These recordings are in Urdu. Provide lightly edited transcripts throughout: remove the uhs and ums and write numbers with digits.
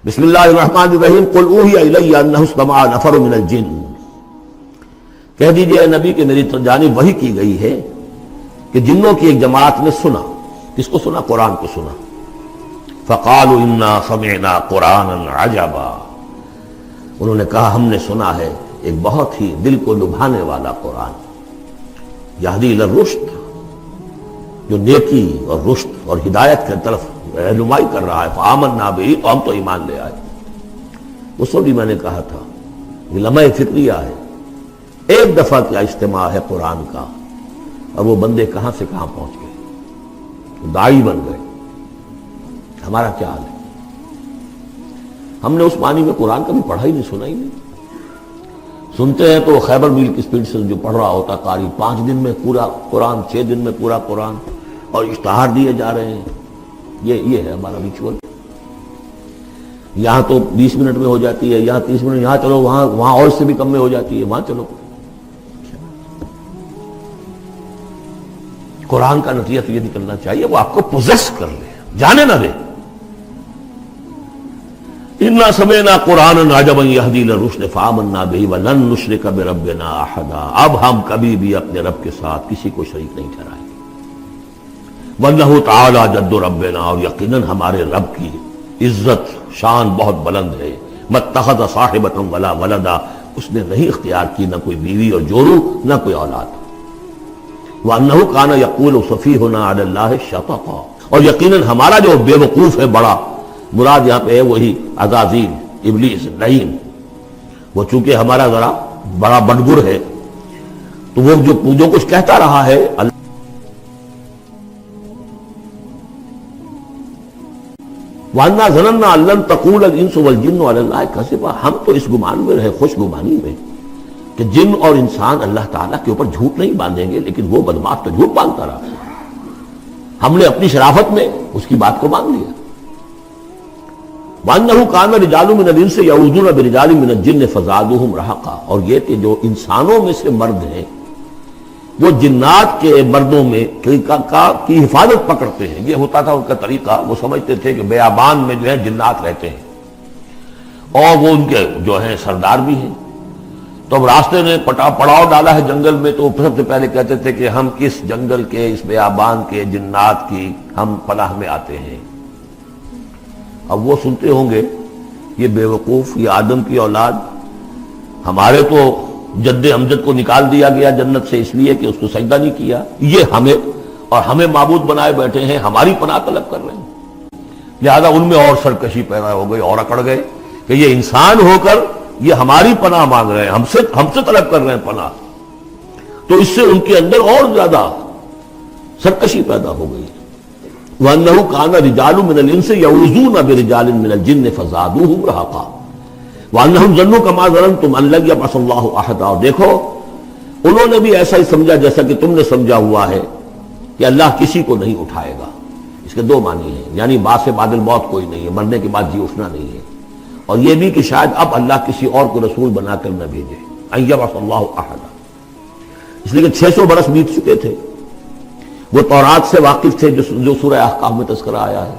بسم اللہ الرحمن الرحیم قل اوحی الی انہ استمع نفر من الجن، کہہ دیجئے اے نبی کہ میری جانب وحی کی گئی ہے کہ جنوں کی ایک جماعت نے سنا۔ کس کو سنا؟ قرآن کو سنا۔ فقالوا انا سمعنا قرآنا عجبا، انہوں نے کہا ہم نے سنا ہے ایک بہت ہی دل کو لبھانے والا قرآن، یہدی الی الرشد، جو نیکی اور رشد اور ہدایت کی طرف رہنمائی کر رہا ہے۔ فآمنا بہ، تو ہم تو ایمان لے آئے۔ اس وقت بھی میں نے کہا تھا یہ لمحہ فکریہ ہے، ایک دفعہ کیا اجتماع ہے قرآن کا، اور وہ بندے کہاں سے کہاں پہنچ گئے، داعی بن گئے۔ ہمارا کیا حال ہے؟ ہم نے اس معنی میں قرآن کبھی پڑھا ہی نہیں، سنا ہی نہیں۔ سنتے ہیں تو خیبر میل کی سپیڈ سے جو پڑھ رہا ہوتا قاری، 5 دن میں پورا قرآن، 6 دن میں پورا قرآن، اور اشتہار دیے جا رہے ہیں۔ یہ ہے ہمارا ریچول۔ یہاں تو 20 منٹ میں ہو جاتی ہے، یہاں 30 منٹ، یہاں چلو وہاں اور سے بھی کم میں ہو جاتی ہے، وہاں چلو۔ قرآن کا نتیجہ تو یہ نکلنا چاہیے وہ آپ کو پوزیس کر لے، جانے نہ دے۔ انا سمعنا قرآنا عجبا یہدی الی الرشد فآمنا بہ ولن نشرک بربنا احدا، اب ہم کبھی بھی اپنے رب کے ساتھ کسی کو شریک نہیں ٹھہرائیں گے۔ وَإِنَّهُ تَعَالَى جَدُّ رَبِّنَا، اور یقیناً ہمارے رب کی عزت شان بہت بلند ہے۔ مَتَّخَذَ صَاحِبَةً وَلَا وَلَدًا، اس نے نہیں اختیار کی نہ کوئی بیوی اور جورو نہ کوئی اولاد۔ وَأَنَّهُ كَانَ يَقُولُ سَفِيهُنَا عَلَى اللَّهِ شَطَطًا، اور یقیناً ہمارا جو بے وقوف ہے بڑا، مراد یہاں پہ ہے وہی عزازیل، ابلیس، لعین، وہ چونکہ ہمارا ذرا بڑا بڑگر ہے، تو وہ جو کچھ کہتا رہا ہے وَأَنَّا ظَنَنَّا أَن لَّن تَقُولَ الْإِنسُ وَالْجِنُّ عَلَى اللَّهِ كَذِبًا، ہم تو اس گمان میں رہے، خوش گمانی میں، کہ جن اور انسان اللہ تعالیٰ کے اوپر جھوٹ نہیں باندھیں گے، لیکن وہ بدماش تو جھوٹ باندھتا رہا۔ ہم نے اپنی شرافت میں اس کی بات کو مان لیا۔ وَأَنَّهُ كَانَ رِجَالٌ مِّنَ الْإِنسِ يَعُوذُونَ بِرِجَالٍ مِّنَ الْجِنِّ فَزَادُوهُمْ رَهَقًا، اور یہ کہ جو انسانوں میں سے مرد ہیں وہ جنات کے مردوں میں کی حفاظت پکڑتے ہیں۔ یہ ہوتا تھا ان کا طریقہ، وہ سمجھتے تھے کہ بیابان میں جو ہے جنات رہتے ہیں اور وہ ان کے جو ہیں سردار بھی ہیں، تو اب راستے نے پڑاؤ ڈالا ہے جنگل میں، تو سب سے پہلے کہتے تھے کہ ہم اس جنگل کے، اس بیابان کے جنات کی ہم پناہ میں آتے ہیں۔ اب وہ سنتے ہوں گے یہ بے وقوف، یہ آدم کی اولاد، ہمارے تو جد امجد کو نکال دیا گیا جنت سے اس لیے کہ اس کو سجدہ نہیں کیا، یہ ہمیں معبود بنائے بیٹھے ہیں، ہماری پناہ طلب کر رہے ہیں۔ لہذا ان میں اور سرکشی پیدا ہو گئی، اور اکڑ گئے کہ یہ انسان ہو کر یہ ہماری پناہ مانگ رہے ہیں، ہم سے طلب کر رہے ہیں پناہ، تو اس سے ان کے اندر اور زیادہ سرکشی پیدا ہو گئی۔ وَأَنَّهُ كَانَ رِجَالٌ مِّنَ الْإِنسِ يَعُوذُونَ بِرِجَالٍ مِّنَ الْجِنِّ فَزَادُوهُمْ رَهَقًا وَأَنَّهُمْ ظَنُّوا كَمَا ظَنَنتُمْ أَن لَّن يَبْعَثَ اللَّهُ أَحَدًا، اور دیکھو انہوں نے بھی ایسا ہی سمجھا جیسا کہ تم نے سمجھا ہوا ہے کہ اللہ کسی کو نہیں اٹھائے گا۔ اس کے 2 معنی ہیں، یعنی بعد سے بعد الموت کوئی نہیں ہے، مرنے کے بعد جی اٹھنا نہیں ہے، اور یہ بھی کہ شاید اب اللہ کسی اور کو رسول بنا کر نہ بھیجے، أن يبعث الله أحدا، اس لیے کہ 600 برس بیت چکے تھے، وہ تورات سے واقف تھے جو سورہ احقاف میں تذکرہ آیا ہے۔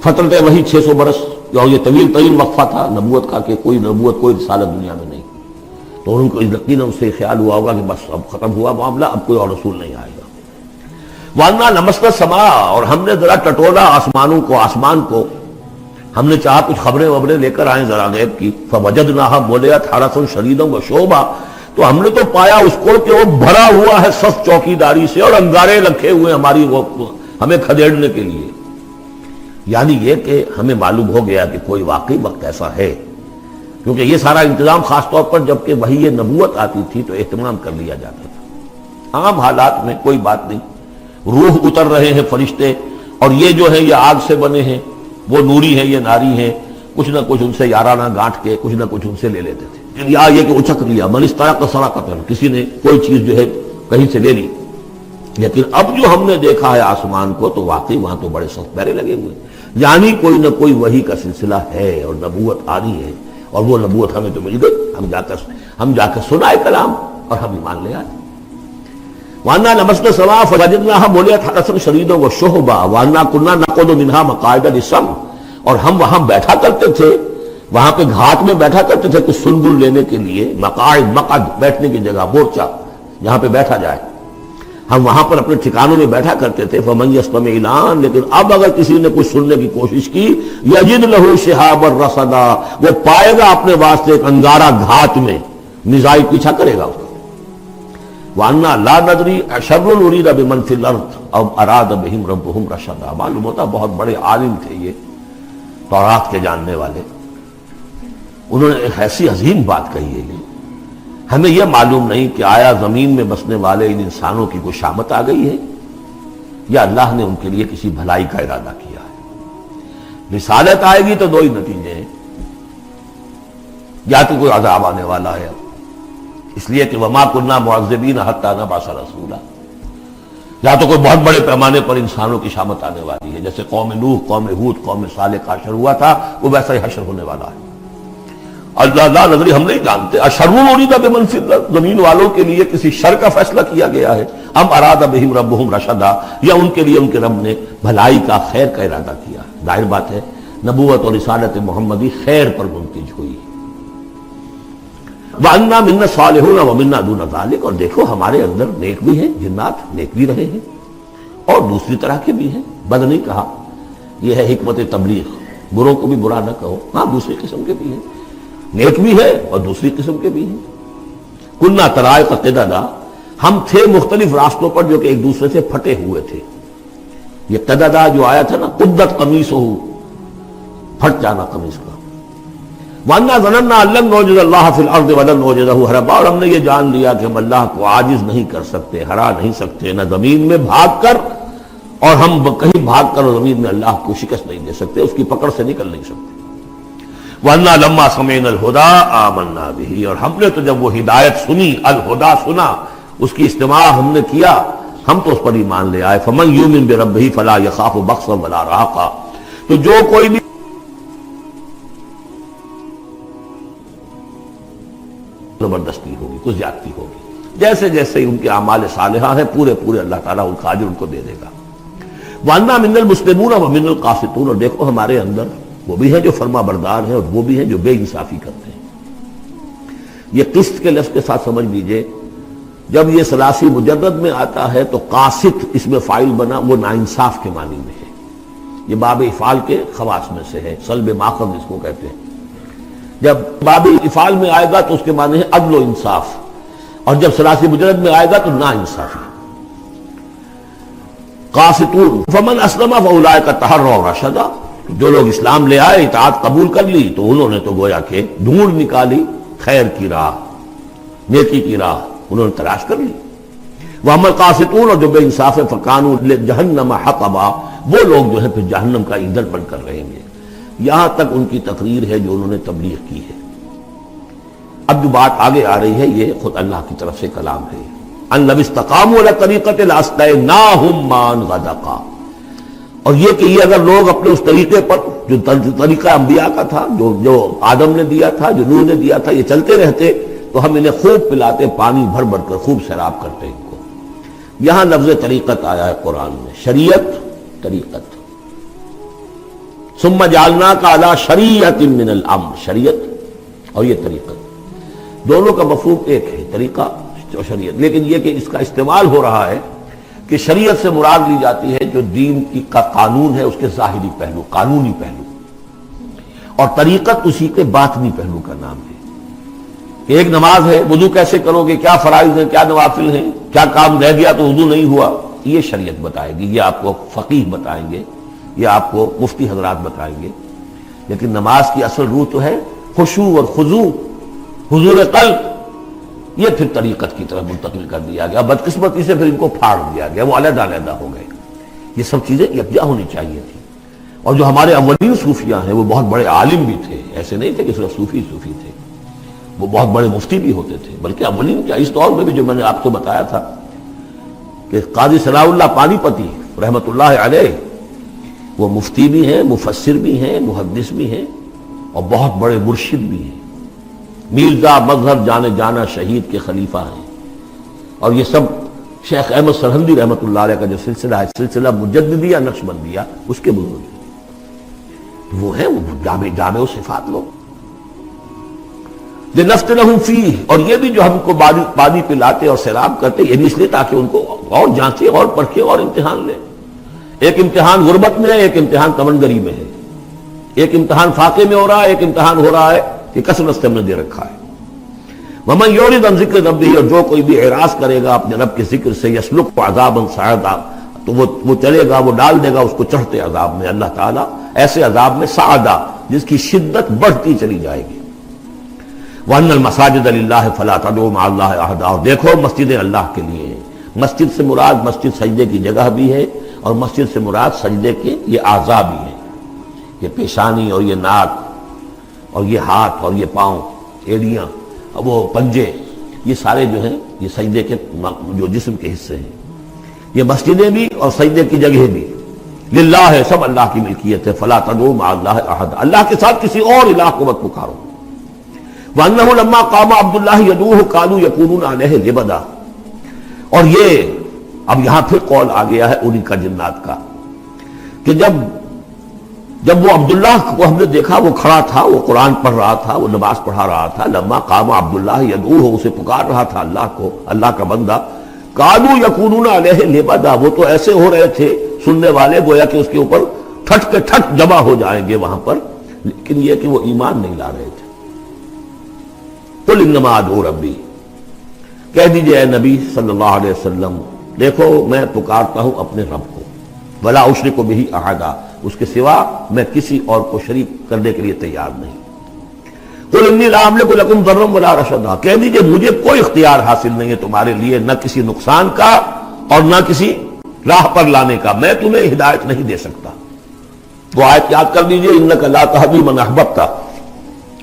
فترت وہی 600 برس، اور یہ طویل طویل وقفہ تھا نبوت کا، کہ کوئی نبوت کوئی رسالت دنیا میں نہیں، تو ان کو یقیناً اس سے خیال ہوا ہوگا کہ بس اب ختم ہوا معاملہ، اب کوئی اور رسول نہیں آئے گا۔ وَأَنَّا لَمَسْنَا السَّمَاءَ، اور ہم نے ذرا ٹٹولا آسمان کو، ہم نے چاہا کچھ خبریں لے کر آئیں ذرا غیب کی۔ فَوَجَدْنَاهَا مُلِئَتْ حَرَسًا شَدِيدًا وَشُعُبًا، تو ہم نے تو پایا اس کو کہ وہ بھرا ہوا ہے سخت چوکیداری سے، اور انگارے رکھے ہوئے ہمیں کھدیڑنے کے لیے۔ یعنی یہ کہ ہمیں معلوم ہو گیا کہ کوئی واقعی وقت ایسا ہے، کیونکہ یہ سارا انتظام خاص طور پر جب کہ وہی یہ نبوت آتی تھی تو اہتمام کر لیا جاتا تھا۔ عام حالات میں کوئی بات نہیں، روح اتر رہے ہیں فرشتے، اور یہ جو ہے یہ آگ سے بنے ہیں، وہ نوری ہیں یہ ناری ہیں، کچھ نہ کچھ ان سے یارانہ گانٹھ کے کچھ نہ کچھ ان سے لے لیتے تھے، یا یہ کہ اچک لیا، من استرق سرقۃ، کسی نے کوئی چیز جو ہے کہیں سے لے لی۔ لیکن اب جو ہم نے دیکھا ہے آسمان کو، تو واقعی وہاں تو بڑے سخت پہرے لگے ہوئے، یعنی کوئی نہ کوئی وحی کا سلسلہ ہے اور نبوت آ رہی ہے، اور وہ نبوت ہمیں تو مل گئی، ہم جا کر سنائے کلام اور ہم ایمان لے آئے۔ وَأَنَّا لَمَسْنَا السَّمَاءَ فَوَجَدْنَاهَا مُلِئَتْ حَرَسًا شَدِيدًا وَشُهُبًا وَأَنَّا كُنَّا نَقْعُدُ مِنْهَا مَقَاعِدَ لِلسَّمْعِ، اور ہم وہاں بیٹھا کرتے تھے، وہاں پہ گھاٹ میں بیٹھا کرتے تھے کچھ سنبل لینے کے لیے، مقعد بیٹھنے کی جگہ، مورچہ جہاں پہ بیٹھا جائے، ہم وہاں پر اپنے ٹھکانوں میں بیٹھا کرتے تھے۔ فمن یستمع الان، لیکن اب اگر کسی نے کچھ سننے کی کوشش کی، یجد لہ شہابا رصدا، وہ پائے گا اپنے واسطے ایک انگارہ گھات میں، میزائل پیچھا کرے گا اس کو۔ وَأَنَّا لَا نَدْرِي أَشَرٌّ أُرِيدَ بِمَنْ فِي الْأَرْضِ أَوْ أَرَادَ بِهِمْ رَبُّهُمْ رَشَدًا۔ معلوم ہوتا بہت بڑے عالم تھے یہ، تورات کے جاننے والے، انہوں نے ایک ایسی عظیم بات کہی ہے یہ، ہمیں یہ معلوم نہیں کہ آیا زمین میں بسنے والے ان انسانوں کی کوئی شامت آ گئی ہے یا اللہ نے ان کے لیے کسی بھلائی کا ارادہ کیا ہے۔ رسالت آئے گی تو دو ہی نتیجے ہیں، یا تو کوئی عذاب آنے والا ہے، اس لیے کہ وما كنا معذبین حتی نبعث رسولا، یا تو کوئی بہت بڑے پیمانے پر انسانوں کی شامت آنے والی ہے، جیسے قوم نوح، قوم ہود، قوم صالح کا حشر ہوا تھا، وہ ویسا ہی حشر ہونے والا ہے۔ اللہ لا نظری، ہم نہیں جانتے، اشر ارید بمن فی الارض، زمین والوں کے لیے کسی شر کا فیصلہ کیا گیا ہے، ام اراد بہم ربہم رشدا، یا ان کے لیے ان کے رب نے بھلائی کا، خیر کا ارادہ کیا۔ ظاہر بات ہے نبوت اور رسالت محمدی خیر پر منتج ہوئی۔ وَأَنَّا مِنَّا الصَّالِحُونَ وَمِنَّا دُونَ ذَلِكَ، اور دیکھو ہمارے اندر نیک بھی ہیں، جنات نیک بھی رہے ہیں اور دوسری طرح کے بھی ہیں، بد نہیں کہا، یہ ہے حکمت تبلیغ، بروں کو بھی برا نہ کہو، ہاں دوسری قسم کے بھی ہیں، نیک بھی ہے اور دوسری قسم کے بھی ہیں۔ کُنَّا طَرَائِقَ قِدَدًا، ہم تھے مختلف راستوں پر جو کہ ایک دوسرے سے پھٹے ہوئے تھے۔ یہ قددا جو آیا تھا نا، قدت قمیصہ، پھٹ جانا قمیص کا۔ وَأَنَّا ظَنَنَّا أَن لَّن نُعْجِزَ اللَّهَ فِي الْأَرْضِ وَلَن نُعْجِزَهُ هَرَبًا، اور ہم نے یہ جان لیا کہ ہم اللہ کو عاجز نہیں کر سکتے، ہرا نہیں سکتے، نہ زمین میں بھاگ کر، اور ہم کہیں بھاگ کر اور زمین میں اللہ کو شکست نہیں دے سکتے، اس کی پکڑ سے نکل نہیں سکتے۔ وَأَنَّا لَمَّا سَمِعْنَا الْهُدَىٰ آمَنَّا بِهِ، اور ہم نے تو جب وہ ہدایت سنی، الہدا سنا، اس کی استماع ہم نے کیا، ہم تو اس پر ایمان لے آئے۔ فَمَن يُؤْمِن بِرَبِّهِ فَلَا يَخَافُ بَخْسًا وَلَا رَهَقًا، تو جو کوئی بھی زبردستی ہوگی، کچھ زیادتی ہوگی، جیسے جیسے ان کے اعمال صالحہ ہیں پورے پورے اللہ تعالیٰ ان کا اجر ان کو دے دے گا۔ وَأَنَّا مِنَ الْمُسْلِمُونَ وَمِنَ الْقَاسِطُونَ، اور دیکھو ہمارے اندر وہ بھی ہیں جو فرما بردار ہیں اور وہ بھی ہیں جو بے انصافی کرتے ہیں۔ یہ قسط کے لفظ کے ساتھ سمجھ لیجئے، جب یہ ثلاثی مجرد میں آتا ہے تو قاسط اس میں فاعل بنا، وہ ناانصاف کے معنی میں ہے، یہ باب افعال کے خواص میں سے ہے، سلب ماخذ اس کو کہتے ہیں۔ جب باب افعال میں آئے گا تو اس کے معنی ہے عدل و انصاف، اور جب ثلاثی مجرد میں آئے گا تو ناانصافی۔ قاسطون فمن اسلم فاولئک تحروا رشدا، جو لوگ اسلام لے آئے، اطاعت قبول کر لی، تو انہوں نے تو گویا کہ ڈھونڈ نکالی خیر کی راہ، نیکی کی راہ انہوں نے تلاش کر لی۔ وَأَمَّا الْقَاسِطُونَ، اور جو بے انصاف فَكَانُوا لِجَهَنَّمَ حَطَبًا، وہ لوگ جو ہے پھر جہنم کا ایندھن بن کر رہیں گے۔ یہاں تک ان کی تقریر ہے جو انہوں نے تبلیغ کی ہے۔ اب جو بات آگے آ رہی ہے یہ خود اللہ کی طرف سے کلام ہے، ان لو استقاموا علی طریقۃ لاسقیناہم ماء غدقا، اور یہ کہ یہ اگر لوگ اپنے اس طریقے پر جو طریقہ انبیاء کا تھا، جو آدم نے دیا تھا، جو نوح نے دیا تھا، یہ چلتے رہتے تو ہم انہیں خوب پلاتے، پانی بھر بھر کر خوب سیراب کرتے ان کو۔ یہاں لفظ طریقت آیا ہے قرآن میں، شریعت، طریقت۔ ثم جعلناک علی شریعۃ من الامر، شریعت اور یہ طریقت، دونوں کا مفہوم ایک ہے، طریقہ اور شریعت، لیکن یہ کہ اس کا استعمال ہو رہا ہے کہ شریعت سے مراد لی جاتی ہے جو دین کا قانون ہے، اس کے ظاہری پہلو، قانونی پہلو، اور طریقت اسی کے باطنی پہلو کا نام ہے کہ ایک نماز ہے، وضو کیسے کرو گے، کیا فرائض ہیں، کیا نوافل ہیں، کیا کام رہ گیا تو وضو نہیں ہوا، یہ شریعت بتائے گی، یہ آپ کو فقیہ بتائیں گے، یہ آپ کو مفتی حضرات بتائیں گے۔ لیکن نماز کی اصل روح تو ہے خشوع اور خضوع، حضور قلب، یہ پھر طریقت کی طرف منتقل کر دیا گیا، بدقسمتی سے پھر ان کو پھاڑ دیا گیا، وہ علیحدہ علیحدہ ہو گئے۔ یہ سب چیزیں یکجا ہونی چاہیے تھی۔ اور جو ہمارے اولین صوفیاء ہیں وہ بہت بڑے عالم بھی تھے، ایسے نہیں تھے کہ صرف صوفی تھے، وہ بہت بڑے مفتی بھی ہوتے تھے، بلکہ اولین کیا اس دور میں بھی جو میں نے آپ کو بتایا تھا کہ قاضی ثناء اللہ پانی پتی رحمۃ اللہ علیہ، وہ مفتی بھی ہیں، مفسر بھی ہیں، محدث بھی ہیں، اور بہت بڑے مرشد بھی ہیں، میرزا مظہر جانے جانا شہید کے خلیفہ ہیں۔ اور یہ سب شیخ احمد سرہندی رحمۃ اللہ علیہ کا جو سلسلہ ہے، سلسلہ مجددیہ نقشبندیہ، اس کے بزرگ ہیں۔ وہ ہیں وہ جامع صفات لوگ. لنفتنہم فیہ، اور یہ بھی جو ہم کو پانی پلاتے اور سیراب کرتے یہ بھی اس لیے تاکہ ان کو اور جانچے اور پرکھے اور امتحان لیں. ایک امتحان غربت میں ہے، ایک امتحان تمنگری میں ہے، ایک امتحان فاقے میں ہو رہا ہے، ایک امتحان ہو رہا ہے کہ کثرت سے ہم نے دے رکھا ہے. ومن یعرض عن ذکر ربہ، اور جو کوئی بھی اعراض کرے گا اپنے رب کے ذکر سے، یسلک عذابا صعدا، تو وہ چلے گا، وہ ڈال دے گا اس کو چڑھتے عذاب میں اللہ تعالیٰ، ایسے عذاب میں صعدا جس کی شدت بڑھتی چلی جائے گی. وَأَنَّ الْمَسَاجِدَ لِلَّهِ فَلَا تَدْعُوا مَعَ اللَّهِ أَحَدًا، اور دیکھو مسجدیں اللہ کے لیے ہیں. مسجد سے مراد مسجد سجدے کی جگہ بھی ہے، اور مسجد سے مراد سجدے کے یہ اعضاء بھی ہیں. یہ پیشانی اور یہ ناک اور یہ ہاتھ اور یہ پاؤں، ایڑیاں، وہ پنجے، یہ سارے جو ہیں یہ سجدے کے جو جسم کے حصے ہیں. یہ مسجدیں بھی اور سجدے کی جگہ بھی للہ ہے، سب اللہ کی ملکیت ہے. فَلَا تَدْعُوا مَعَ اللَّهِ أَحَدًا، اللہ کے ساتھ کسی اور الہ کو مت پکارو. وَأَنَّهُ لَمَّا قَامَ عَبْدُ اللَّهِ يَدْعُوهُ كَانُوا يَكُونُونَ عَلَيْهِ لِبَدًا. اور یہ اب یہاں پھر قول آ گیا ہے انہی کا جنات کا کہ جب وہ عبداللہ کو ہم نے دیکھا وہ کھڑا تھا، وہ قرآن پڑھ رہا تھا، وہ نماز پڑھا رہا تھا. لما قام عبداللہ یدعوہ، اسے پکار رہا تھا اللہ کو، اللہ کا بندہ. کانوا یکونون علیہ لبدا، وہ تو ایسے ہو رہے تھے سننے والے گویا کہ اس کے اوپر ٹھٹ کے ٹھٹ جمع ہو جائیں گے وہاں پر، لیکن یہ کہ وہ ایمان نہیں لا رہے تھے. قل انما ادعو ربی، کہہ دیجئے اے نبی صلی اللہ علیہ وسلم، دیکھو میں پکارتا ہوں اپنے رب کو. ولا اشرک بہ احدا، اس کے سوا میں کسی اور کو شریک کرنے کے لیے تیار نہیں. قل انی لا املک لکم ضرا ولا رشدا، کہہ دیجئے مجھے کوئی اختیار حاصل نہیں ہے تمہارے لیے، نہ کسی نقصان کا اور نہ کسی راہ پر لانے کا، میں تمہیں ہدایت نہیں دے سکتا. وہ آیت یاد کر دیجئے، انک لا تہدی من احببت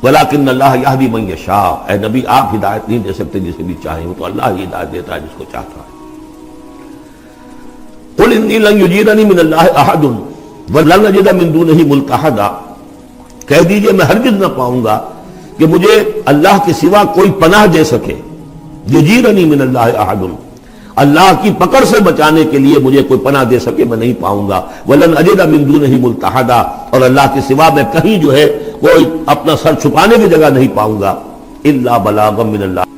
ولکن اللہ یہدی من یشاء. اے نبی آپ ہدایت نہیں دے سکتے جسے بھی چاہیں، وہ تو اللہ ہی ہدایت دیتا ہے جس کو چاہتا ہے. قل انی لن یجیرنی من اللہ احد وَلَنْ نَجِدَ مِن دُونِهِ مُلْتَحَدًا، کہہ دیجئے میں ہرگز نہ پاؤں گا کہ مجھے اللہ کے سوا کوئی پناہ دے سکے. یجیرنی من اللہ احد، اللہ کی پکڑ سے بچانے کے لیے مجھے کوئی پناہ دے سکے میں نہیں پاؤں گا. وَلَنْ أَجِدَ مِن دُونِهِ مُلْتَحَدًا، اور اللہ کے سوا میں کہیں جو ہے کوئی اپنا سر چھپانے کی جگہ نہیں پاؤں گا. إِلَّا بَلَاغًا مِّنَ اللَّهِ،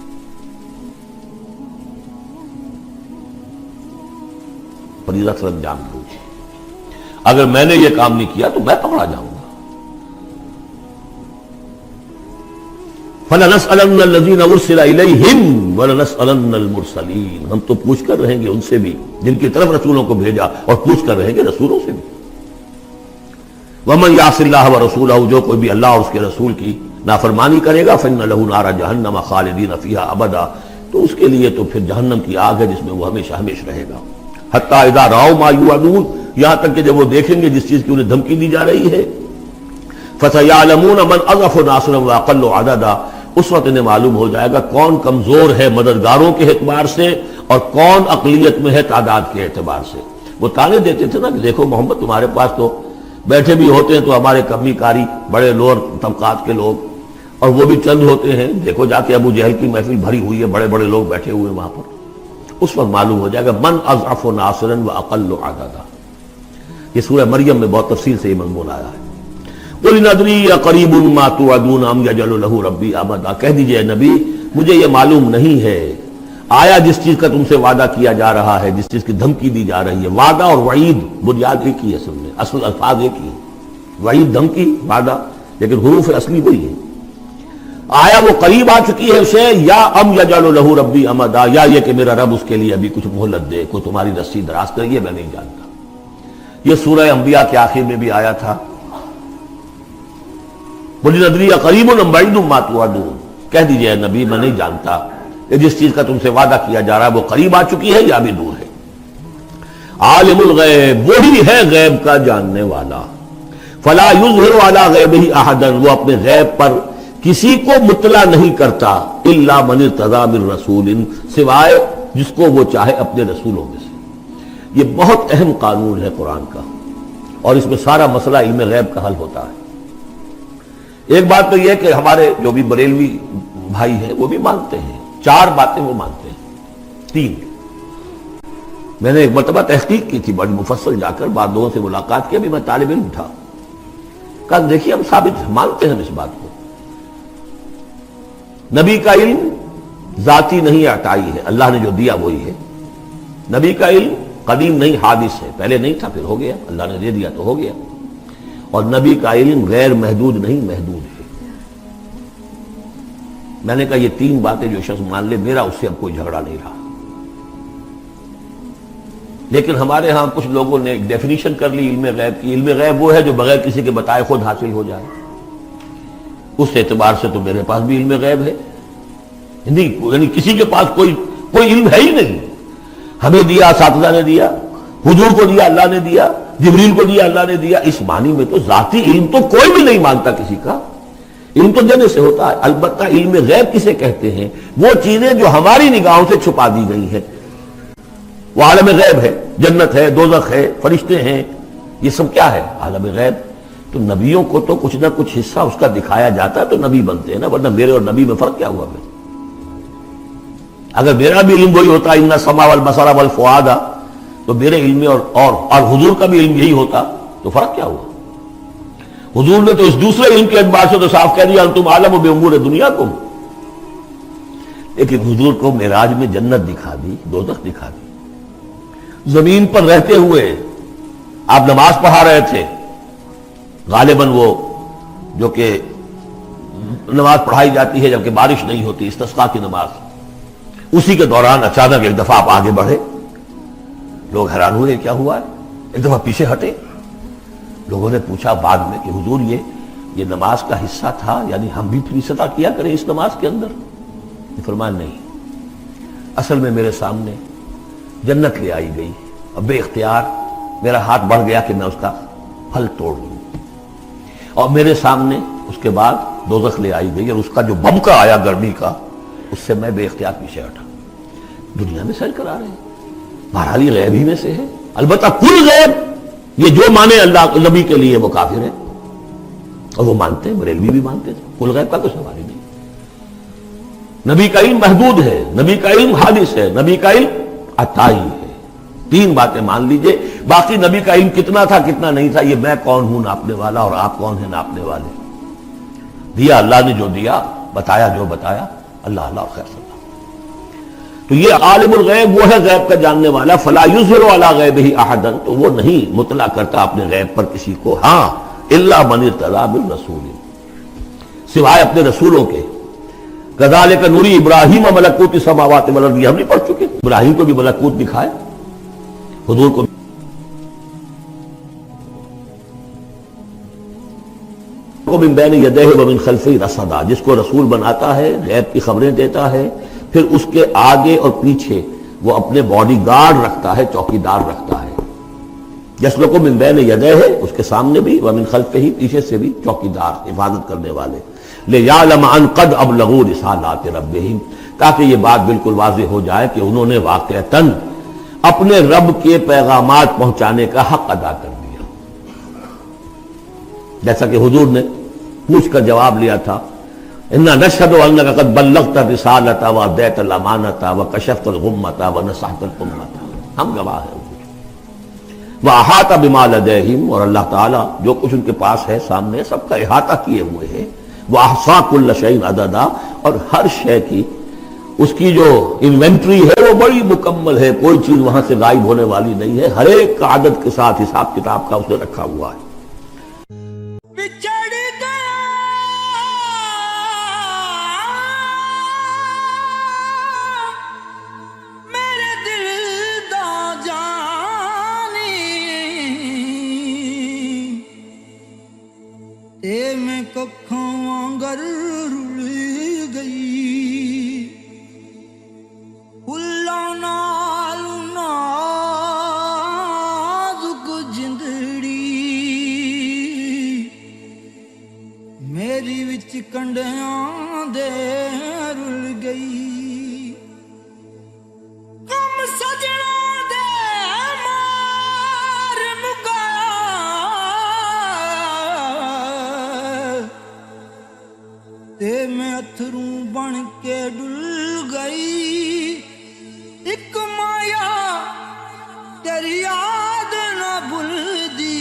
فریضہ سے انجام دوں. اگر میں نے یہ کام نہیں کیا تو میں پکڑا جاؤں گا. فَلَنَسْأَلَنَّ الَّذِينَ أُرْسِلَ إِلَيْهِمْ وَلَنَسْأَلَنَّ الْمُرْسَلِينَ، ہم تو پوچھ کر رہیں گے ان سے بھی جن کی طرف رسولوں کو بھیجا، اور پوچھ کر رہیں گے رسولوں سے بھی. وَمَنْ يَعْصِ اللَّهَ وَرَسُولَهُ، جو کوئی بھی اللہ اور اس کے رسول کی نافرمانی کرے گا، فَإِنَّ لَهُ نَارَ جَهَنَّمَ خَالِدِينَ فِيهَا أَبَدًا، تو اس کے لیے تو پھر جہنم کی آگ ہے جس میں وہ ہمیشہ ہمیشہ رہے گا. حتیٰ اذا رأوا ما یوعدون، یہاں تک کہ جب وہ دیکھیں گے جس چیز کی انہیں دھمکی دی جا رہی ہے. فَسَيَعْلَمُونَ مَنْ أَضْعَفُ نَاصِرًا وَأَقَلُّ عَدَدًا، اس وقت انہیں معلوم ہو جائے گا کون کمزور ہے مددگاروں کے اعتبار سے اور کون اقلیت میں ہے تعداد کے اعتبار سے. وہ تانے دیتے تھے نا کہ دیکھو محمد تمہارے پاس تو بیٹھے بھی ہوتے ہیں تو ہمارے کمی کاری بڑے لوور طبقات کے لوگ، اور وہ بھی چند ہوتے ہیں، دیکھو جا کے ابو جہل کی محفل بھری ہوئی ہے، بڑے بڑے لوگ بیٹھے ہوئے ہیں وہاں پر. اس وقت معلوم ہو جائے گا من اضعف ناصرا واقل عددا. یہ سورہ مریم میں بہت تفصیل سے یہ مضمون آیا ہے. قل ان ادری اقریب ما توعدون ام یجعل له ربی امدا، کہہ دیجئے نبی مجھے یہ معلوم نہیں ہے آیا جس چیز کا تم سے وعدہ کیا جا رہا ہے، جس چیز کی دھمکی دی جا رہی ہے. وعدہ اور وعید بنیاد ایک ہی ہے، اصل میں اصل الفاظ ایک ہی، وعید دھمکی، وعدہ، لیکن حروف اصلی وہی ہے. آیا وہ قریب آ چکی ہے اسے، یا ام یجعل له ربی امدا، یا یہ کہ میرا رب اس کے لیے ابھی کچھ مہلت دے، کوئی تمہاری رسی دراز کرے، یہ میں نہیں جانتا. یہ سورہ انبیاء کے آخر میں بھی آیا تھا. قل ندری قریب ام بعید ما توعدون، کہہ دیجئے نبی میں نہیں جانتا کہ جس چیز کا تم سے وعدہ کیا جا رہا ہے وہ قریب آ چکی ہے یا بھی دور ہے. عالم الغیب، وہی ہے غیب کا جاننے والا. فلا یظہر علی غیبہ احدا، وہ اپنے غیب پر کسی کو مطلع نہیں کرتا. الا من ارتضی من رسول، سوائے جس کو وہ چاہے اپنے رسولوں میں سے. یہ بہت اہم قانون ہے قرآن کا، اور اس میں سارا مسئلہ علم غیب کا حل ہوتا ہے. ایک بات تو یہ کہ ہمارے جو بھی بریلوی بھائی ہیں وہ بھی مانتے ہیں، 4 باتیں وہ مانتے ہیں. 3 میں نے ایک مرتبہ تحقیق کی تھی بڑی مفصل، جا کر بعد لوگوں سے ملاقات کی، ابھی میں طالب علم تھا. کہا دیکھیے ہم ثابت مانتے ہیں اس بات کو، نبی کا علم ذاتی نہیں عطائی ہے، اللہ نے جو دیا وہی ہے، نبی کا علم قدیم نہیں حادث ہے، پہلے نہیں تھا پھر ہو گیا، اللہ نے دے دیا تو ہو گیا، اور نبی کا علم غیر محدود نہیں محدود ہے۔ میں نے کہا یہ تین باتیں جو شخص مان لے میرا اس سے اب کوئی جھگڑا نہیں رہا۔ لیکن ہمارے ہاں کچھ لوگوں نے ایک ڈیفینیشن کر لی علم غیب کی، علم غیب وہ ہے جو بغیر کسی کے بتائے خود حاصل ہو جائے۔ اس اعتبار سے تو میرے پاس بھی علم غیب ہے، یعنی کسی کے پاس کوئی علم ہے ہی نہیں، ہمیں دیا اساتذہ نے دیا، حضور کو دیا اللہ نے دیا، جبریل کو دیا اللہ نے دیا، اس معنی میں تو ذاتی علم تو کوئی بھی نہیں مانتا کسی کا، علم تو دینے سے ہوتا ہے۔ البتہ علم غیب کسے کہتے ہیں؟ وہ چیزیں جو ہماری نگاہوں سے چھپا دی گئی ہیں، وہ عالم غیب ہے، جنت ہے، دوزخ ہے، فرشتے ہیں، یہ سب کیا ہے؟ عالم غیب۔ تو نبیوں کو تو کچھ نہ کچھ حصہ اس کا دکھایا جاتا ہے تو نبی بنتے ہیں نا، ورنہ میرے اور نبی میں فرق کیا ہوا پھر؟ اگر میرا بھی علم وہی ہوتا ان السمع والبصر والفؤاد، تو میرے علم اور حضور کا بھی علم یہی ہوتا تو فرق کیا ہوا؟ حضور نے تو اس دوسرے علم کے اعتبار سے تو صاف کہہ دیا انتم عالم بامور دنیاکم، لیکن حضور کو معراج میں جنت دکھا دی، دوزخ دکھا دی۔ زمین پر رہتے ہوئے آپ نماز پڑھا رہے تھے، غالباً وہ جو کہ نماز پڑھائی جاتی ہے جبکہ بارش نہیں ہوتی، استسقاء کی نماز، اسی کے دوران اچانک ایک دفعہ آپ آگے بڑھے، لوگ حیران ہوئے کیا ہوا ہے، ایک دفعہ پیچھے ہٹے، لوگوں نے پوچھا بعد میں کہ حضور یہ نماز کا حصہ تھا، یعنی ہم بھی پھر صدا کیا کریں اس نماز کے اندر؟ فرمایا نہیں، اصل میں میرے سامنے جنت لے آئی گئی اور بے اختیار میرا ہاتھ بڑھ گیا کہ میں اس کا پھل توڑ لوں، اور میرے سامنے اس کے بعد دوزخ لے آئی گئی اور اس کا جو بمکا آیا گرمی کا، اس سے میں بے اختیار پیچھے ہٹا۔ دنیا میں سیر کرا رہے ہیں، بہرحال یہ غیب ہی میں سے ہے۔ البتہ کل غیب یہ جو مانے اللہ نبی کے لیے وہ کافر ہے، اور وہ مانتے ہیں، بریلوی بھی مانتے تھے، کل غیب کا کوئی سوال ہی نہیں۔ نبی کا علم محدود ہے، نبی کا علم حادث ہے، نبی کا علم عطائی ہے۔ تین باتیں مان لیجئے، باقی نبی کا علم کتنا تھا کتنا نہیں تھا یہ میں کون ہوں ناپنے والا اور آپ کون ہیں ناپنے والے؟ دیا اللہ نے جو دیا، بتایا جو بتایا، اللہ اللہ خیر صلی اللہ۔ تو یہ عالم الغیب وہ ہے غیب کا جاننے والا، فلا یظہر علی غیبہ احدا، تو وہ نہیں مطلع کرتا اپنے غیب پر کسی کو، ہاں الا من ارتضی بالرسول، سوائے اپنے رسولوں کے۔ کذالک نری ابراہیم ملکوت السماوات والارض، ہم نہیں پڑھ چکے؟ ابراہیم کو بھی ملکوت دکھائے، حضور کو من بین یدیہ ومن خلفہ رصدا، جس کو رسول بناتا ہے، غیب کی خبریں دیتا ہے، پھر اس کے آگے اور پیچھے وہ اپنے باڈی گارڈ رکھتا ہے، چوکیدار رکھتا ہے۔ یسلک من بین یدیہ، اس کے سامنے بھی، ومن خلفہ، پیچھے سے بھی چوکیدار، حفاظت کرنے والے۔ لیعلم ان قد ابلغوا رسالات ربہم، تاکہ یہ بات بالکل واضح ہو جائے کہ انہوں نے واقعتاً اپنے رب کے پیغامات پہنچانے کا حق ادا کر دیا، جیسا کہ حضور نے پوچھ کر جواب لیا تھا، انا نشہد انک قد بلغت الرسالۃ وادیت الامانۃ وکشفت الغمۃ ونصحت الامۃ، ہم گواہ ہیں۔ واحاط بما لدیہم، اور اللہ تعالیٰ جو کچھ ان کے پاس ہے سامنے سب کا احاطہ کیے ہوئے ہیں۔ واحصا کل شیء عددا، اور ہر شے کی اس کی جو انوینٹری ہے وہ بڑی مکمل ہے، کوئی چیز وہاں سے غائب ہونے والی نہیں ہے، ہر ایک کا عدد کے ساتھ حساب کتاب کا اس نے رکھا ہوا ہے۔ میں ککھوں وانگر رل گئی، اللہ نال نازک جندڑی میری وچ کنڈیاں دے رل گئی، غم سجنا دے مار مکا تے میں اتھروں بن کے ڈل گئی، ایک مایا تیری یاد نہ بھل دی،